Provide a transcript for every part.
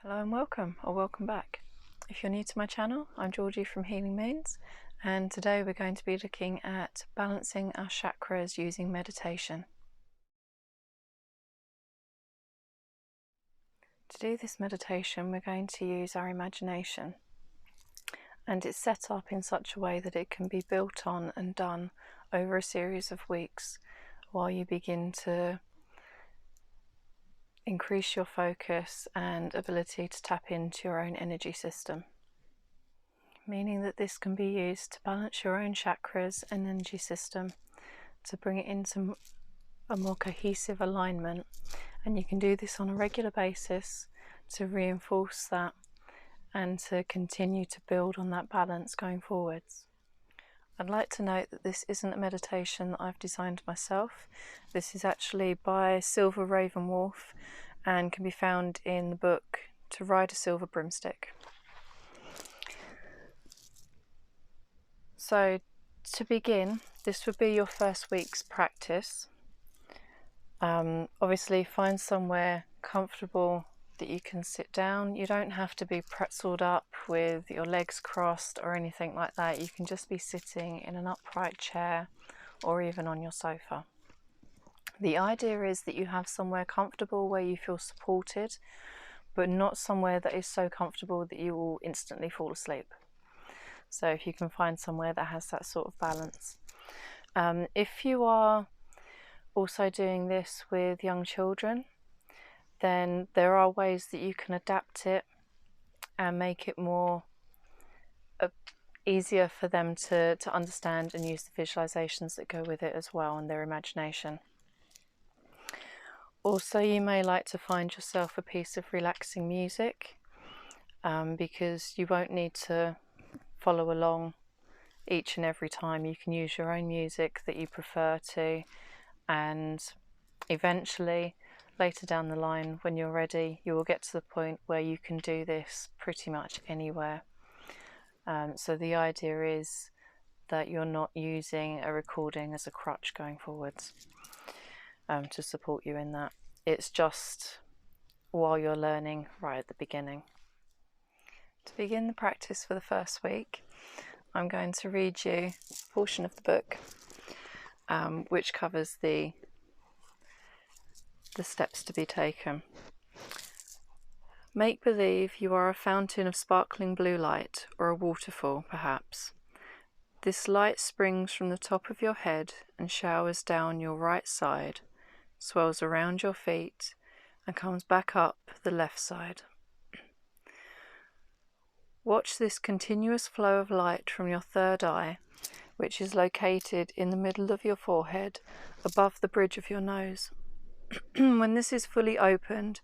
Hello and welcome, or welcome back. If you're new to my channel, I'm Georgie from Healingmoonsuk, and today we're going to be looking at balancing our chakras using meditation. To do this meditation, we're going to use our imagination, and it's set up in such a way that it can be built on and done over a series of weeks while you begin to increase your focus and ability to tap into your own energy system. Meaning that this can be used to balance your own chakras and energy system, to bring it into a more cohesive alignment, and you can do this on a regular basis to reinforce that and to continue to build on that balance going forwards. I'd like to note that this isn't a meditation that I've designed myself. This is actually by Silver Raven Wolf and can be found in the book To Ride a Silver Broomstick. So to begin, this would be your first week's practice. Obviously find somewhere comfortable that you can sit down. You don't have to be pretzeled up with your legs crossed or anything like that. You can just be sitting in an upright chair or even on your sofa. The idea is that you have somewhere comfortable where you feel supported, but not somewhere that is so comfortable that you will instantly fall asleep. So if you can find somewhere that has that sort of balance. If you are also doing this with young children, then there are ways that you can adapt it and make it more easier for them to understand and use the visualizations that go with it as well, and their imagination. Also, you may like to find yourself a piece of relaxing music, because you won't need to follow along each and every time. You can use your own music that you prefer to, and eventually later down the line, when you're ready, you will get to the point where you can do this pretty much anywhere. So the idea is that you're not using a recording as a crutch going forwards to support you in that. It's just while you're learning right at the beginning. To begin the practice for the first week, I'm going to read you a portion of the book which covers the steps to be taken. Make believe you are a fountain of sparkling blue light, or a waterfall perhaps. This light springs from the top of your head and showers down your right side, swells around your feet and comes back up the left side. Watch this continuous flow of light from your third eye, which is located in the middle of your forehead, above the bridge of your nose. When this is fully opened,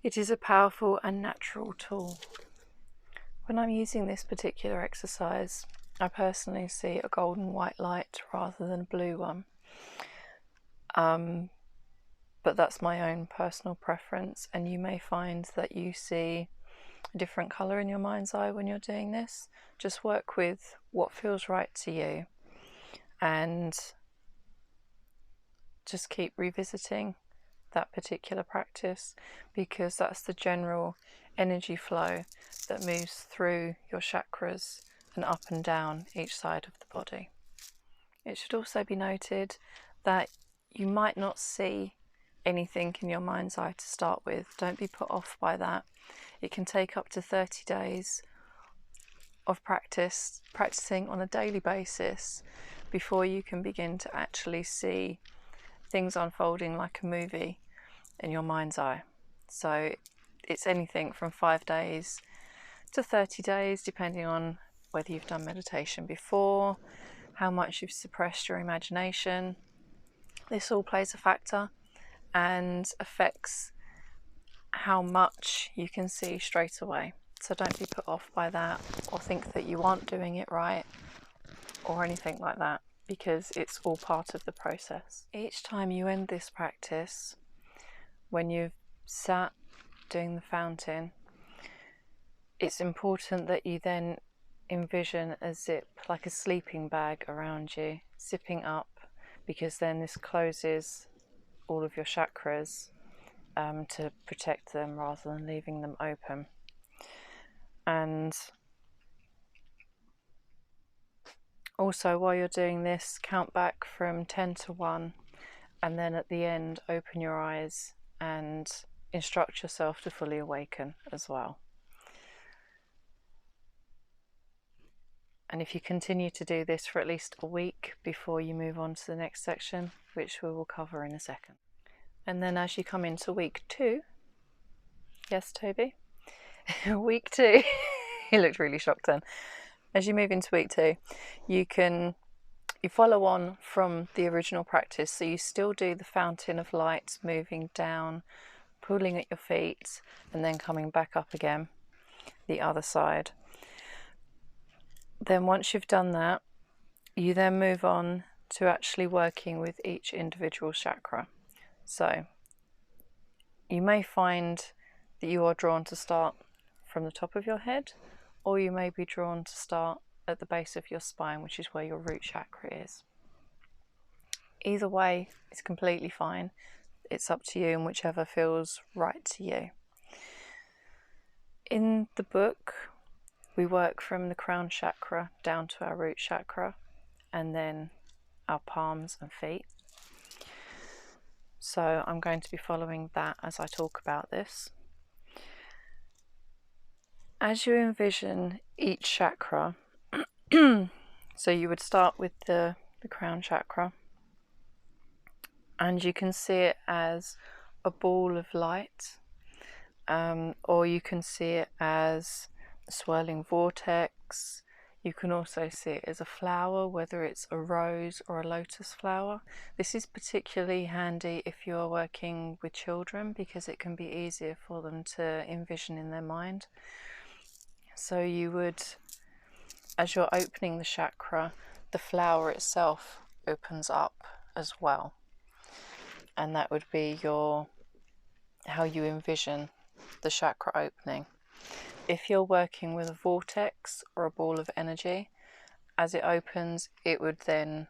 it is a powerful and natural tool. When I'm using this particular exercise, I personally see a golden white light rather than a blue one. But that's my own personal preference, and you may find that you see a different colour in your mind's eye when you're doing this. Just work with what feels right to you, and just keep revisiting that particular practice, because that's the general energy flow that moves through your chakras and up and down each side of the body. It should also be noted that you might not see anything in your mind's eye to start with. Don't be put off by that. It can take up to 30 days of practicing on a daily basis before you can begin to actually see things unfolding like a movie in your mind's eye. So it's anything from 5 days to 30 days, depending on whether you've done meditation before, how much you've suppressed your imagination. This all plays a factor and affects how much you can see straight away. So don't be put off by that, or think that you aren't doing it right or anything like that, because it's all part of the process. Each time you end this practice, when you've sat doing the fountain, it's important that you then envision a zip, like a sleeping bag around you, zipping up, because then this closes all of your chakras to protect them rather than leaving them open. And also, while you're doing this, count back from 10 to 1, and then at the end open your eyes and instruct yourself to fully awaken as well. And if you continue to do this for at least a week before you move on to the next section, which we will cover in a second. And then as you come into week 2, yes, Toby? Week 2, he looked really shocked then. As you move into week 2, you follow on from the original practice, so you still do the fountain of light, moving down, pulling at your feet, and then coming back up again, the other side. Then once you've done that, you then move on to actually working with each individual chakra. So you may find that you are drawn to start from the top of your head, or you may be drawn to start at the base of your spine, which is where your root chakra is. Either way is completely fine. It's up to you, and whichever feels right to you. In the book, we work from the crown chakra down to our root chakra, and then our palms and feet. So I'm going to be following that as I talk about this. As you envision each chakra, so you would start with the crown chakra, and you can see it as a ball of light, or you can see it as a swirling vortex. You can also see it as a flower, whether it's a rose or a lotus flower. This is particularly handy if you're working with children, because it can be easier for them to envision in their mind. So you would, as you're opening the chakra, the flower itself opens up as well. And that would be how you envision the chakra opening. If you're working with a vortex or a ball of energy, as it opens, it would then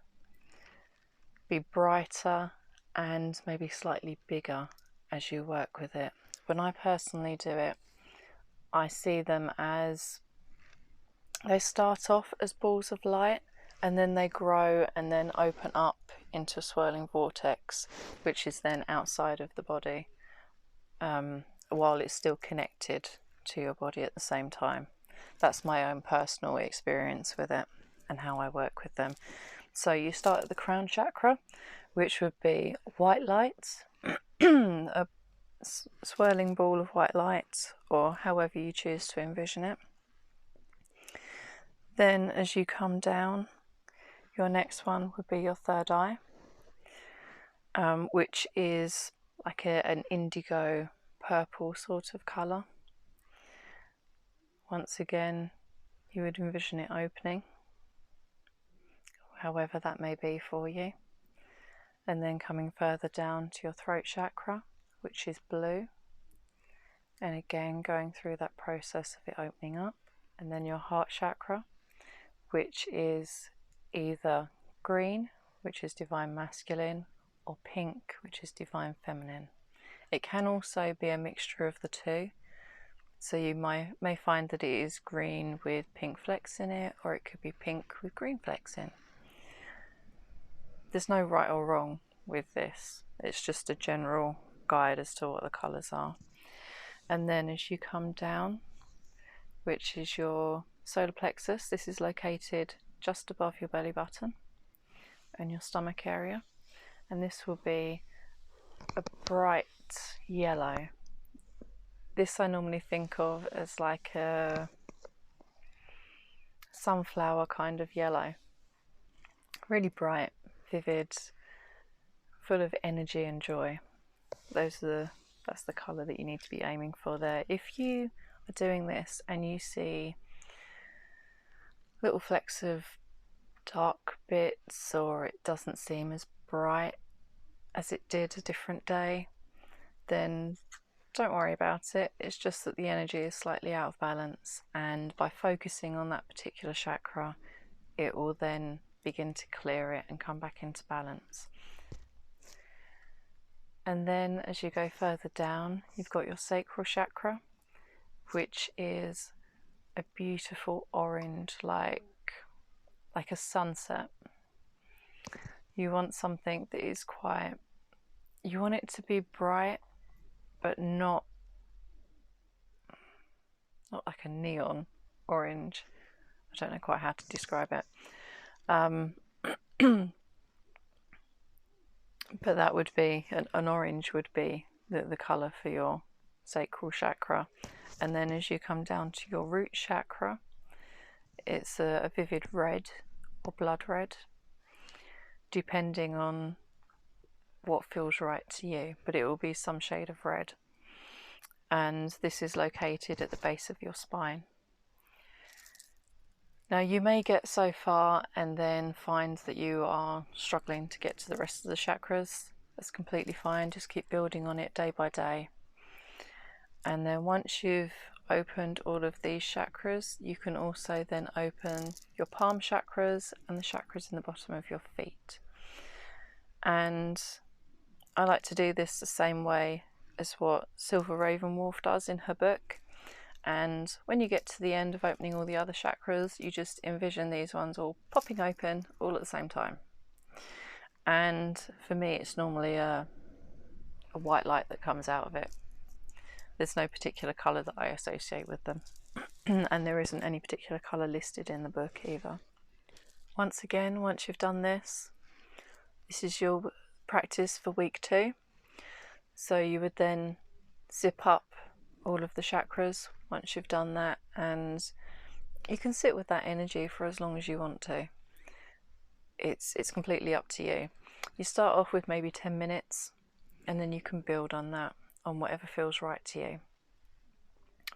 be brighter and maybe slightly bigger as you work with it. When I personally do it, I see them as, they start off as balls of light, and then they grow and then open up into a swirling vortex, which is then outside of the body, while it's still connected to your body at the same time. That's my own personal experience with it and how I work with them. So you start at the crown chakra, which would be white light, a swirling ball of white light, or however you choose to envision it. Then as you come down, your next one would be your third eye, which is like an indigo purple sort of colour. Once again, you would envision it opening, however that may be for you. And then coming further down to your throat chakra, which is blue, and again going through that process of it opening up. And then your heart chakra, which is either green, which is divine masculine, or pink, which is divine feminine. It can also be a mixture of the two. So you may find that it is green with pink flecks in it, or it could be pink with green flecks in. There's no right or wrong with this. It's just a general guide as to what the colours are. And then as you come down, which is your solar plexus, this is located just above your belly button and your stomach area. And this will be a bright yellow. This I normally think of as like a sunflower kind of yellow. Really bright, vivid, full of energy and joy. That's the colour that you need to be aiming for there. If you are doing this and you see little flecks of dark bits, or it doesn't seem as bright as it did a different day, then don't worry about it. It's just that the energy is slightly out of balance, and by focusing on that particular chakra, it will then begin to clear it and come back into balance. And then as you go further down, you've got your sacral chakra, which is a beautiful orange, like a sunset. You want something that is quite, you want it to be bright, but not like a neon orange. I don't know quite how to describe it. But that would be, an orange would be the colour for your sacral chakra. And then as you come down to your root chakra, it's a vivid red or blood red, depending on what feels right to you, but it will be some shade of red. And this is located at the base of your spine. Now you may get so far and then find that you are struggling to get to the rest of the chakras. That's completely fine, just keep building on it day by day. And then once you've opened all of these chakras, you can also then open your palm chakras and the chakras in the bottom of your feet. And I like to do this the same way as what Silver Ravenwolf does in her book. And when you get to the end of opening all the other chakras, you just envision these ones all popping open all at the same time. And for me, it's normally a white light that comes out of it. There's no particular colour that I associate with them. And there isn't any particular colour listed in the book either. Once again, once you've done this, this is your practice for week 2. So you would then zip up all of the chakras once you've done that, and you can sit with that energy for as long as you want to. It's completely up to you. You start off with maybe 10 minutes and then you can build on that, on whatever feels right to you.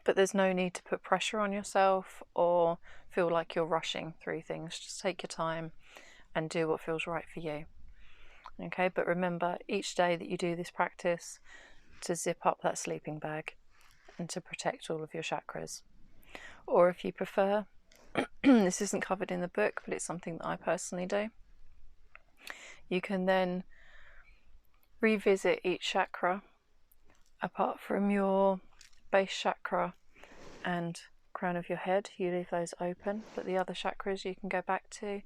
But there's no need to put pressure on yourself or feel like you're rushing through things. Just take your time and do what feels right for you. Okay, but remember each day that you do this practice to zip up that sleeping bag and to protect all of your chakras. Or if you prefer, this isn't covered in the book, but it's something that I personally do. You can then revisit each chakra apart from your base chakra and crown of your head. You leave those open, but the other chakras you can go back to,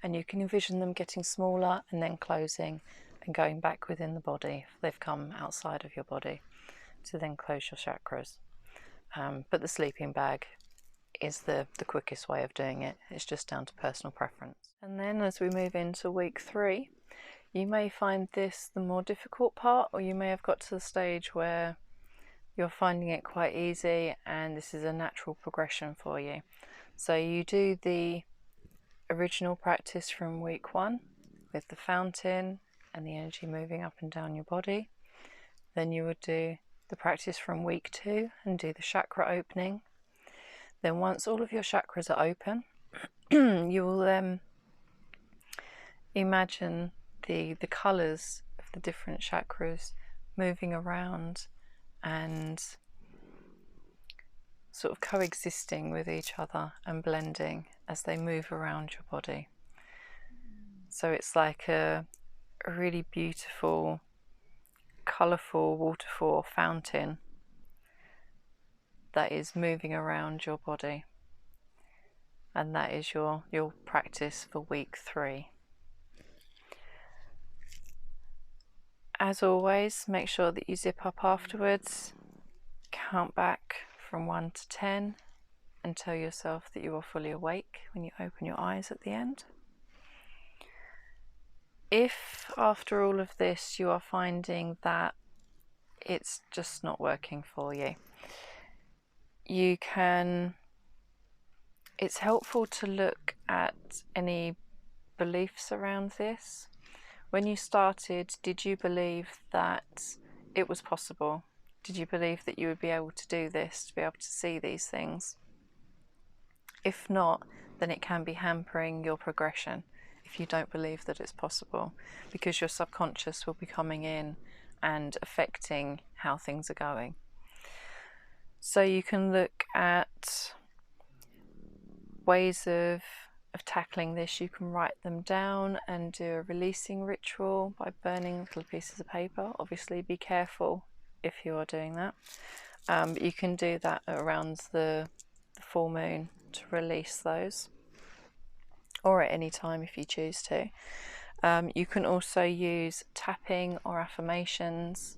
and you can envision them getting smaller and then closing and going back within the body if they've come outside of your body, to then close your chakras. But the sleeping bag is the quickest way of doing it. It's just down to personal preference. And then as we move into week 3, you may find this the more difficult part, or you may have got to the stage where you're finding it quite easy and this is a natural progression for you. So you do the original practice from week 1 with the fountain and the energy moving up and down your body. Then you would do the practice from week 2 and do the chakra opening. Then once all of your chakras are open, you will then imagine the colours of the different chakras moving around and sort of coexisting with each other and blending as they move around your body. So it's like a really beautiful, colourful waterfall fountain that is moving around your body. And that is your practice for week 3. As always, make sure that you zip up afterwards, count back from 1 to 10 and tell yourself that you are fully awake when you open your eyes at the end. If after all of this you are finding that it's just not working for you, it's helpful to look at any beliefs around this. When you started, did you believe that it was possible? Did you believe that you would be able to do this, to be able to see these things? If not, then it can be hampering your progression if you don't believe that it's possible, because your subconscious will be coming in and affecting how things are going. So you can look at ways of of tackling this, you can write them down and do a releasing ritual by burning little pieces of paper. Obviously be careful if you are doing that, but you can do that around the full moon to release those, or at any time if you choose to. You can also use tapping or affirmations,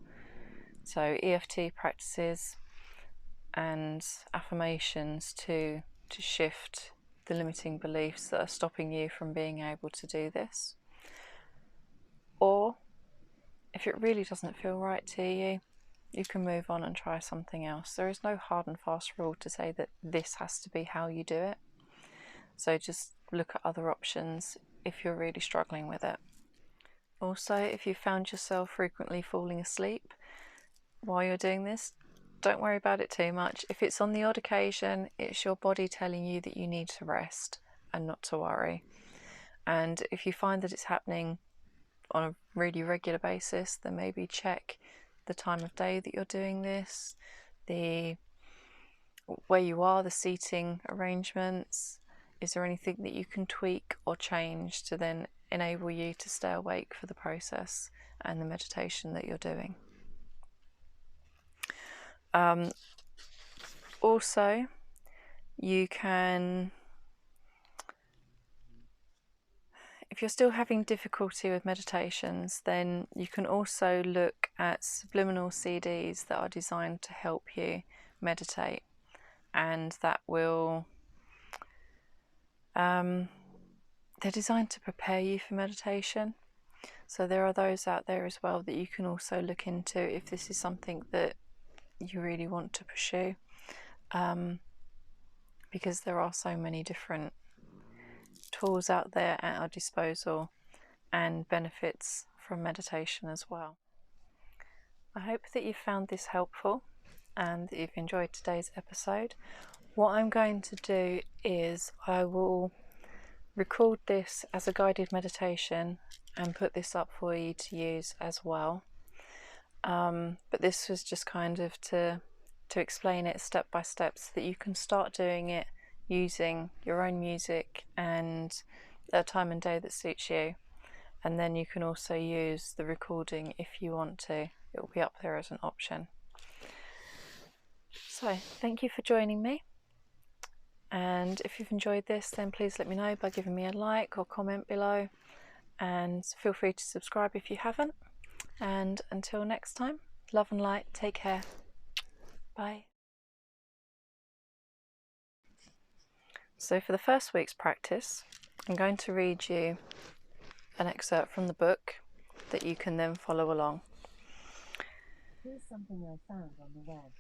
so EFT practices and affirmations to shift the limiting beliefs that are stopping you from being able to do this. Or if it really doesn't feel right to you, you can move on and try something else. There is no hard and fast rule to say that this has to be how you do it. So just look at other options if you're really struggling with it. Also, if you found yourself frequently falling asleep while you're doing this, don't worry about it too much. If it's on the odd occasion, it's your body telling you that you need to rest and not to worry. And if you find that it's happening on a really regular basis, then maybe check the time of day that you're doing this, where you are, the seating arrangements. Is there anything that you can tweak or change to then enable you to stay awake for the process and the meditation that you're doing? Also, you can, if you're still having difficulty with meditations, then you can also look at subliminal CDs that are designed to help you meditate, and that will, they're designed to prepare you for meditation. So there are those out there as well that you can also look into if this is something that you really want to pursue, because there are so many different tools out there at our disposal and benefits from meditation as well. I hope that you found this helpful and that you've enjoyed today's episode. What I'm going to do is I will record this as a guided meditation and put this up for you to use as well. But this was just kind of to explain it step by step so that you can start doing it using your own music and a time and day that suits you. And then you can also use the recording if you want to. It will be up there as an option. So thank you for joining me. And if you've enjoyed this, then please let me know by giving me a like or comment below. And feel free to subscribe if you haven't. And until next time, love and light. Take care. Bye. So for the first week's practice, I'm going to read you an excerpt from the book that you can then follow along. Here's something I found on the web.